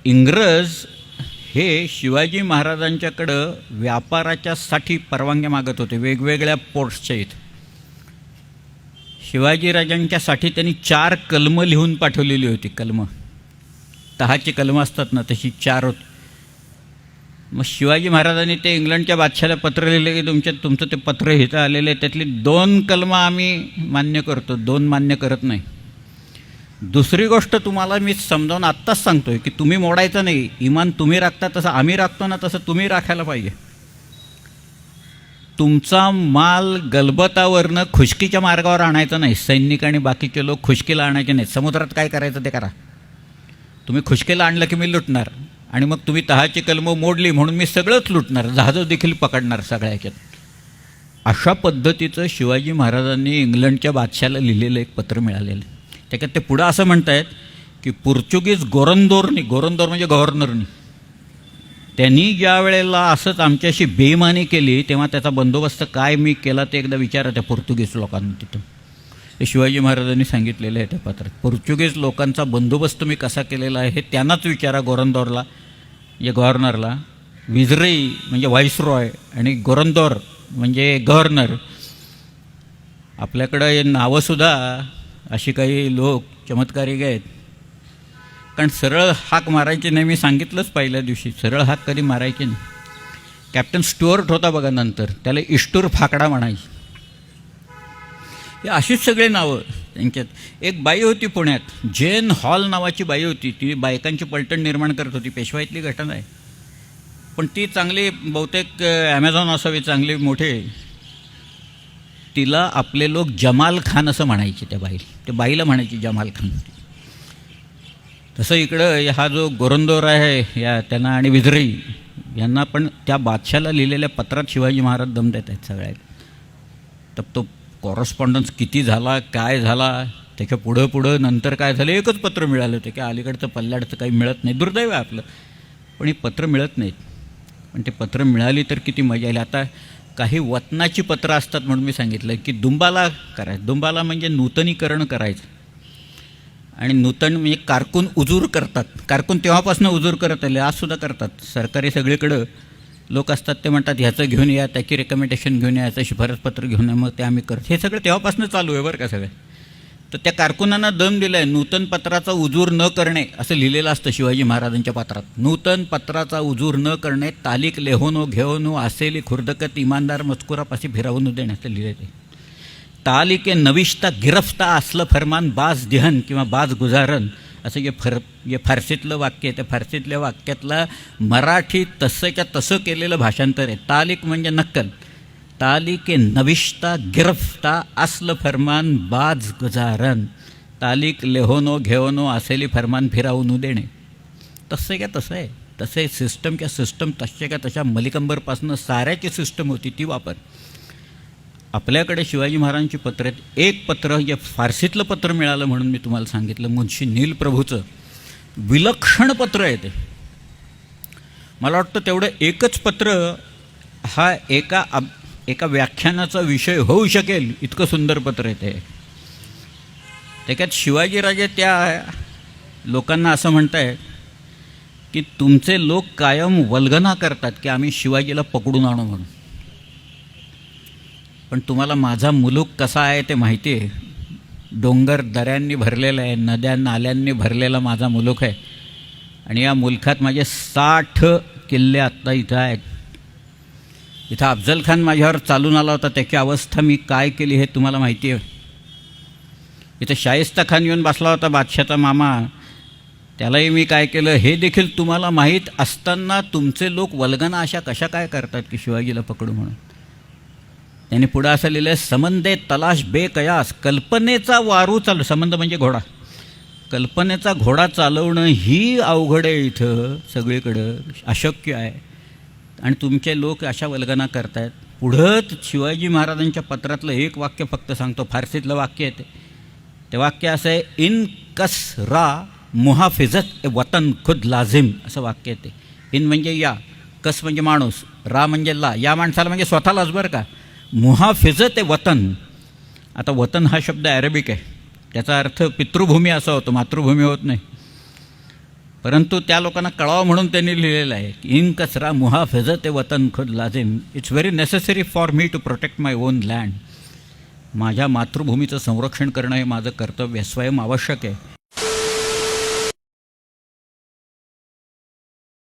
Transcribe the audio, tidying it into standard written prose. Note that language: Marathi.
इंग्रज हे शिवाजी महाराजांच्याकडं व्यापाराच्यासाठी परवानग्या मागत होते वेगवेगळ्या पोर्ट्सच्या इथं. शिवाजीराजांच्यासाठी त्यांनी 4 कलमं लिहून पाठवलेली होती. कलमं 10ची कलमं असतात ना, तशी 4 होती. मग शिवाजी महाराजांनी ते इंग्लंडच्या बादशाला पत्र लिहिलं की तुमचं ते पत्र इथं आलेलं आहे, त्यातली 2 कलमं आम्ही मान्य करतो, 2 मान्य करत नाही. दुसरी गोष्ट तुम्हाला मी समजावून आत्ताच सांगतो आहे की तुम्ही मोडायचं नाही. इमान तुम्ही राखता तसं आम्ही राखतो ना, तसं तुम्ही राखायला पाहिजे. तुमचा माल गलबतावरनं खुशकीच्या मार्गावर आणायचा नाही. सैनिक आणि बाकीचे लोक खुशकीला आणायचे नाहीत. समुद्रात काय करायचं ते करा. तुम्ही खुशकीला आणलं की मी लुटणार, आणि मग तुम्ही 10ची कलमं मोडली म्हणून मी सगळंच लुटणार, जहाजं देखील पकडणार सगळ्या ह्याच्यात. अशा पद्धतीचं शिवाजी महाराजांनी इंग्लंडच्या बादशाला लिहिलेलं एक पत्र मिळालेलं. त्याच्यात ते पुढं असं म्हणतायत की पोर्चुगीज गोरंदोर म्हणजे गव्हर्नरनी, त्यांनी ज्या वेळेला असंच आमच्याशी बेईमानी केली तेव्हा त्याचा बंदोबस्त काय मी केला ते एकदा विचारा त्या पोर्तुगीज लोकांना. तिथं ते शिवाजी महाराजांनी सांगितलेलं आहे त्या पत्रात. पोर्चुगीज लोकांचा बंदोबस्त मी कसा केलेला आहे हे त्यांनाच विचारा, गोरंदोरला म्हणजे गव्हर्नरला. विजरई म्हणजे व्हाईसरॉय आणि गोरंदोर म्हणजे गव्हर्नर. आपल्याकडं हे नावंसुद्धा अशी काही लोक चमत्कारिक आहेत, कारण सरळ हाक मारायची नाही. मी सांगितलंच पहिल्या दिवशी, सरळ हाक कधी मारायची नाही. कॅप्टन स्टुअर्ट होता बघा नंतर, त्याला इष्टूर फाकडा म्हणायची. हे अशीच सगळे नावं त्यांच्यात. एक बाई होती पुण्यात, जेन हॉल नावाची बाई होती. ती बायकांची पलटण निर्माण करत होती. पेशवाईतली घटना आहे, पण ती चांगली बहुतेक ॲमेझॉन असावी, चांगली मोठे. तिला आपले लोक जमाल खान असं म्हणायचे. त्या बाईला म्हणायची जमाल खान. तसं इकडं हा जो गोरंदोर आहे या त्यांना आणि विजरई यांना पण त्या बादशाला लिहिलेल्या पत्रात शिवाजी महाराज दम देत आहेत सगळ्या. तर तो कॉरस्पॉन्डन्स किती झाला, काय झाला, त्याच्या पुढं नंतर काय झालं, एकच पत्र मिळालं होतं की अलीकडचं पल्ल्याडचं काही मिळत नाही. दुर्दैव आहे आपलं, पण ही पत्र मिळत नाहीत. पण ते पत्र मिळाली तर किती मजा आली. आता काही वतनाची पत्रं असतात म्हणून मी सांगितलं की दुंबाला करायचं. दुंबाला म्हणजे नूतनीकरण करायचं, आणि नूतन म्हणजे कारकून उजूर करतात. कारकून तेव्हापासून उजूर करत आले, आजसुद्धा करतात. सरकारी सगळीकडं लोक असतात, ते म्हणतात ह्याचं घेऊन या, त्याची रेकमेंडेशन घेऊन या, याचं शिफारसपत्र घेऊन या, मग ते आम्ही करतो. हे सगळं तेव्हापासून चालू आहे बरं का सगळं. तर त्या कारकुनांना दम दिला आहे. नूतन पत्राचा उजूर न करणे असं लिहिलेलं असतं शिवाजी महाराजांच्या पत्रात. नूतन पत्राचा उजूर न करणे, तालीक लेहोनो घेवनो असेली खुर्दकत इमानदार मजकुरापाशी फिरवून देणे असं लिहिलं आहे. तालिके नविष्ता गिरफ्ता असलं फरमान बाज दिहन किंवा बाज गुजारन असं जे फारसीतलं वाक्य आहे. त्या फारसीतल्या वाक्यातलं मराठी तसंच्या तसं केलेलं भाषांतर आहे. तालिक म्हणजे नक्कल. तालिके नविष्ता गिरफ्ता असलं फरमान बाज गुजारन, तालिक लेहोनो घेवनो असेली फरमान फिरावून देणे. तसं का तसं आहे. तसे सिस्टमच्या सिस्टम तशा का तशा मलिकंबरपासून साऱ्याची सिस्टम होती ती वापर. आपल्याकडे शिवाजी महाराजांची पत्र आहेत. एक पत्र जे फारसीतलं पत्र मिळालं म्हणून मी तुम्हाला सांगितलं, मुन्शी नील प्रभूचं विलक्षण पत्र आहे ते. मला वाटतं तेवढं एकच पत्र हा एका व्याख्यानाचा विषय होऊ शकेल इतकं सुंदर पत्र आहे ते. त्याच्यात शिवाजीराजे त्या लोकांना असं म्हणताय की तुमचे लोक कायम वल्गना करतात की आम्ही शिवाजीला पकडून आणू म्हणून, पण तुम्हाला माझा मुलूक कसा आहे ते माहिती आहे. डोंगर दऱ्यांनी भरलेला आहे, नद्या नाल्यांनी भरलेला माझा मुलूक आहे, आणि या मुलखात माझे 60 किल्ले आत्ता इथं आहेत. इथं अफजल खान माझ्यावर चालून आला होता, त्याची अवस्था मी काय केली हे तुम्हाला माहिती आहे. इथं शाहिस्ता खान येऊन बसला होता, बादशाचा मामा, त्यालाही मी काय केलं हे देखील तुम्हाला माहीत असताना तुमचे लोक वल्गना अशा कशा काय करतात की शिवाजीला पकडू म्हणून. त्यांनी पुढं असं लिहिलं आहे, समंदे तलाश बेकयास, कल्पनेचा वारू चालू. संबंध म्हणजे घोडा. कल्पनेचा घोडा चालवणं ही अवघड आहे इथं सगळीकडं, अशक्य आहे, आणि तुमचे लोक अशा वल्गना करतायत. पुढंच शिवाजी महाराजांच्या पत्रातलं एक वाक्य फक्त सांगतो, फारसीतलं वाक्य आहे ते वाक्य असं आहे, इन कस रा मुहाफिजत ए वतन खुद लाजिम असं वाक्य आहे ते. इन म्हणजे या, कस म्हणजे माणूस, रा म्हणजे ला, या माणसाला म्हणजे स्वतःलाच बरं का. मुहाफिजत ए वतन. आता वतन हा शब्द अरेबिक आहे, त्याचा अर्थ पितृभूमी असा होतो, मातृभूमी होत नाही. परंतु त्या लोकांना कळावं म्हणून त्यांनी लिहिलेलं आहे की इन कचरा मुहाफिजत वतन खुद लाजिम, it's very necessary for me to protect my own land. माझ्या मातृभूमीचं संरक्षण करणं हे माझं कर्तव्य स्वयं आवश्यक आहे.